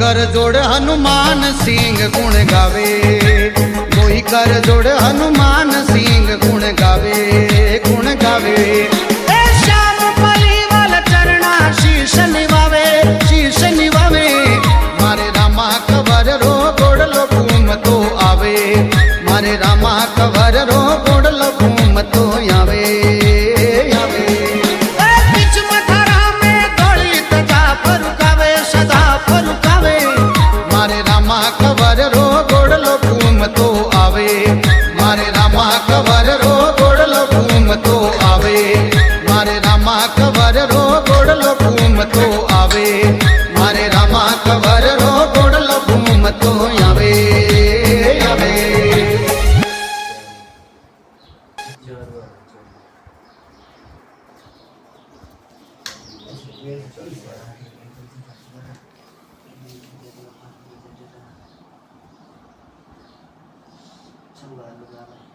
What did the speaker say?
कर जोड़ हनुमान सिंह गुण गावे, कोई कर जोड़ हनुमान सिंह गुण गावे, गुण गावे। श्याम पलीवाल चरणा शीश निवावे, शीश निवावे। मारे रामा कवर रो गोड़लो घूम तो आवे, मारे रामा कवर रो गोड़लो घूम तो आवे, आवे। बीच मथारा में दौड़ी तजा फरुकावे, सदा फरुकावे। मारे रामा कवर रो गोड़लो घूम तो आवे, मारे रामा कवर रो गोड़लो घूम तो आवे, मारे रामा कवर रो गोड़लो घूम तो आवे, मारे रामा कवर रो गोड़लो घूम तो आवे, आवे। Trong